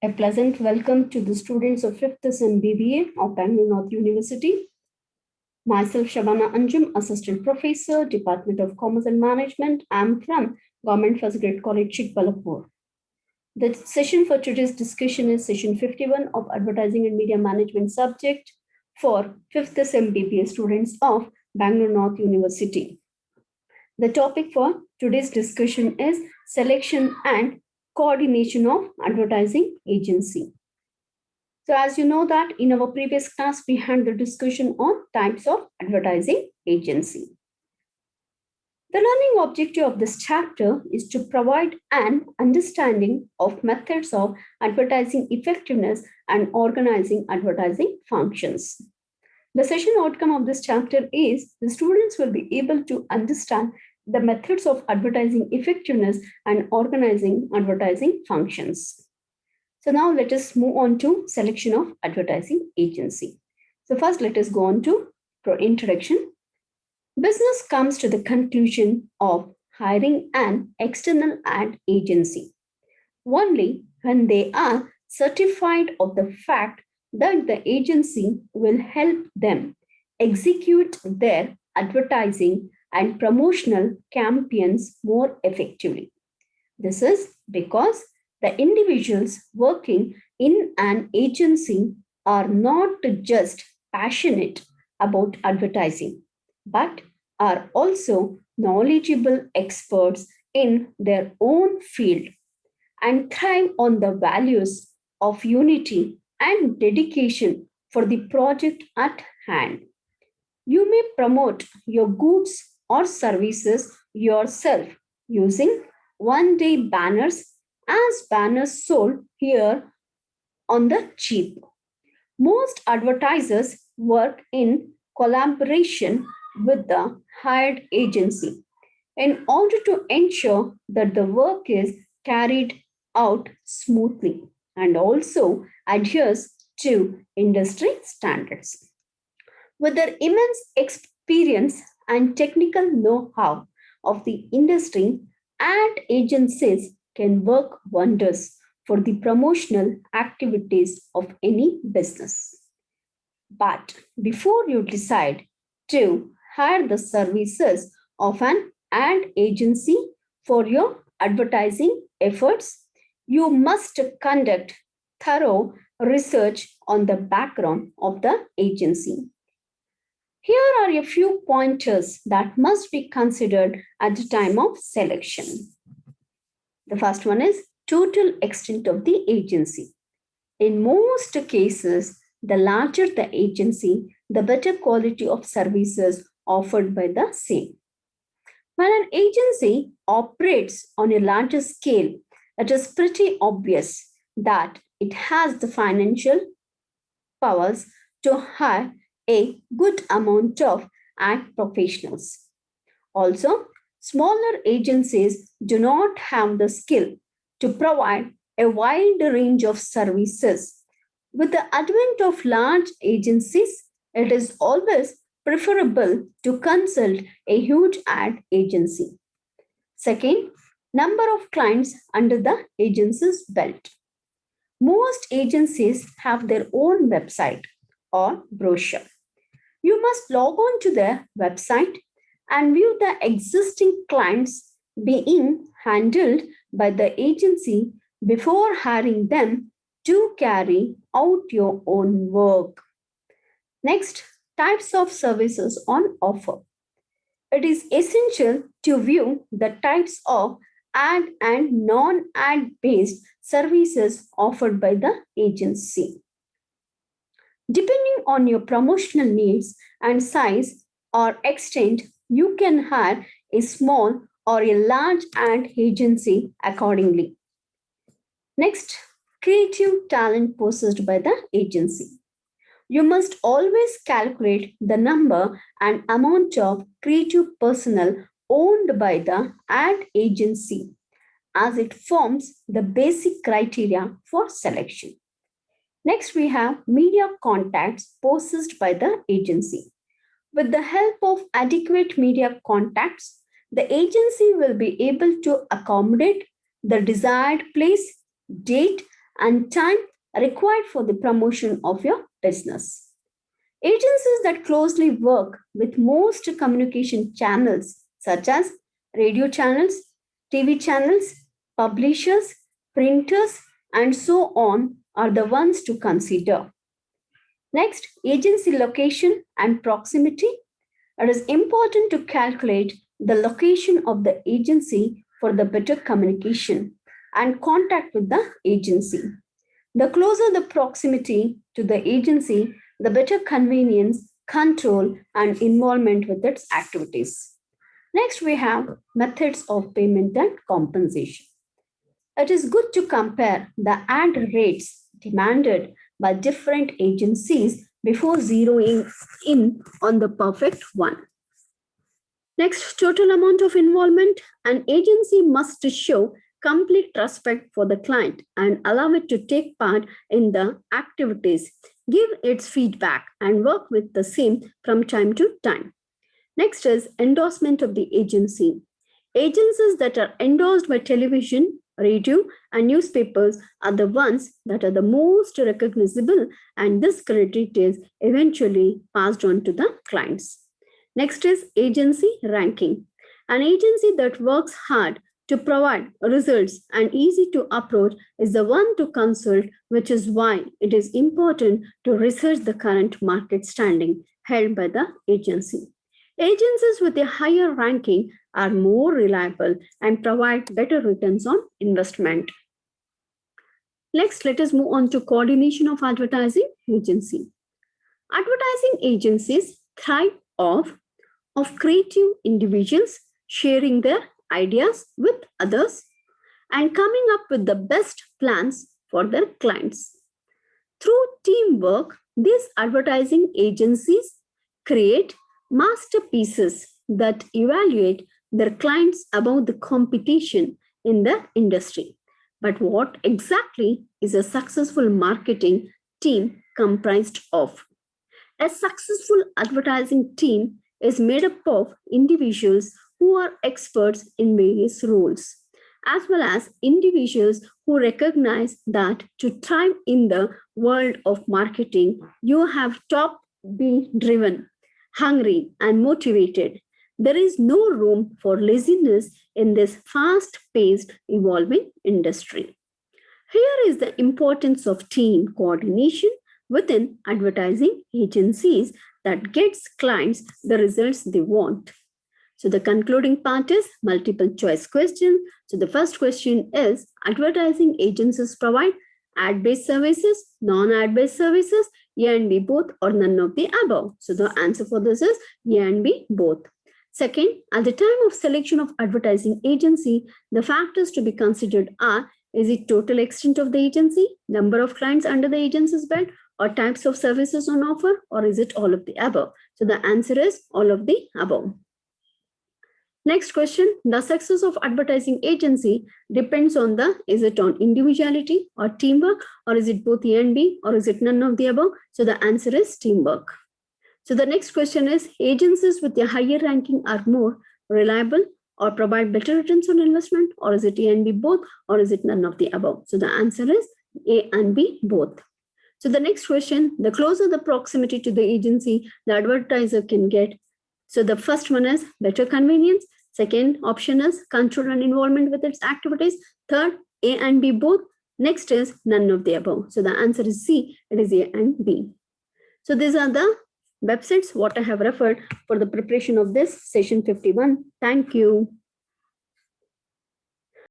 A pleasant welcome to the students of 5th Sem BBA of Bangalore North University. Myself, Shabana Anjum, Assistant Professor, Department of Commerce and Management. I'm from Government First Grade College, Chikbalapur. The session for today's discussion is session 51 of Advertising and Media Management subject for 5th Sem BBA students of Bangalore North University. The topic for today's discussion is selection and coordination of advertising agency. So as you know that in our previous class, we had the discussion on types of advertising agency. The learning objective of this chapter is to provide an understanding of methods of advertising effectiveness and organizing advertising functions. The session outcome of this chapter is the students will be able to understand the methods of advertising effectiveness and organizing advertising functions. So now let us move on to selection of advertising agency. So first let us go on to introduction. Business comes to the conclusion of hiring an external ad agency only when they are certified of the fact that the agency will help them execute their advertising and promotional campaigns more effectively. This is because the individuals working in an agency are not just passionate about advertising, but are also knowledgeable experts in their own field and thrive on the values of unity and dedication for the project at hand. You may promote your goods or services yourself using one-day banners as banners sold here on the cheap. Most advertisers work in collaboration with the hired agency in order to ensure that the work is carried out smoothly and also adheres to industry standards. With their immense experience and technical know-how of the industry, ad agencies can work wonders for the promotional activities of any business. But before you decide to hire the services of an ad agency for your advertising efforts, you must conduct thorough research on the background of the agency. Here are a few pointers that must be considered at the time of selection. The first one is total extent of the agency. In most cases, the larger the agency, the better quality of services offered by the same. When an agency operates on a larger scale, it is pretty obvious that it has the financial powers to hire a good amount of ad professionals. Also, smaller agencies do not have the skill to provide a wide range of services. With the advent of large agencies, it is always preferable to consult a huge ad agency. Second, number of clients under the agency's belt. Most agencies have their own website or brochure. You must log on to their website and view the existing clients being handled by the agency before hiring them to carry out your own work. Next, types of services on offer. It is essential to view the types of ad and non ad based services offered by the agency. Depending on your promotional needs and size or extent, you can hire a small or a large ad agency accordingly. Next, creative talent possessed by the agency. You must always calculate the number and amount of creative personnel owned by the ad agency as it forms the basic criteria for selection. Next, we have media contacts possessed by the agency. With the help of adequate media contacts, the agency will be able to accommodate the desired place, date, and time required for the promotion of your business. Agencies that closely work with most communication channels, such as radio channels, TV channels, publishers, printers, and so on, are the ones to consider. Next, agency location and proximity. It is important to calculate the location of the agency for the better communication and contact with the agency. The closer the proximity to the agency, the better convenience, control, and involvement with its activities. Next, we have methods of payment and compensation. It is good to compare the ad rates demanded by different agencies before zeroing in on the perfect one. Next, total amount of involvement. An agency must show complete respect for the client and allow it to take part in the activities, give its feedback, and work with the same from time to time. Next is endorsement of the agency. Agencies that are endorsed by television, radio, and newspapers are the ones that are the most recognizable, and this credit is eventually passed on to the clients. Next is agency ranking. An agency that works hard to provide results and easy to approach is the one to consult, which is why it is important to research the current market standing held by the agency. Agencies with a higher ranking are more reliable and provide better returns on investment. Next, let us move on to coordination of advertising agency. Advertising agencies thrive of creative individuals sharing their ideas with others and coming up with the best plans for their clients. Through teamwork, these advertising agencies create masterpieces that evaluate their clients above the competition in the industry. But what exactly is a successful marketing team comprised of? A successful advertising team is made up of individuals who are experts in various roles, as well as individuals who recognize that to thrive in the world of marketing, you have to be driven, hungry, and motivated. There is no room for laziness in this fast paced, evolving industry. Here is the importance of team coordination within advertising agencies that gets clients the results they want. So the concluding part is multiple choice question. So the first question is, advertising agencies provide ad-based services, non-ad-based services, A and B both, or none of the above. So the answer for this is A and B both. Second, at the time of selection of advertising agency, the factors to be considered are, is it total extent of the agency, number of clients under the agency's belt, or types of services on offer, or is it all of the above? So the answer is all of the above. Next question, the success of advertising agency depends on the, is it on individuality or teamwork, or is it both A and B, or is it none of the above? So the answer is teamwork. So the next question is, agencies with a higher ranking are more reliable or provide better returns on investment, or is it A and B both, or is it none of the above? So the answer is A and B both. So the next question, the closer the proximity to the agency the advertiser can get. So the first one is better convenience. Second option is control and involvement with its activities. Third, A and B both. Next is none of the above. So the answer is C, it is A and B. So these are the websites what I have referred for the preparation of this session 51. Thank you.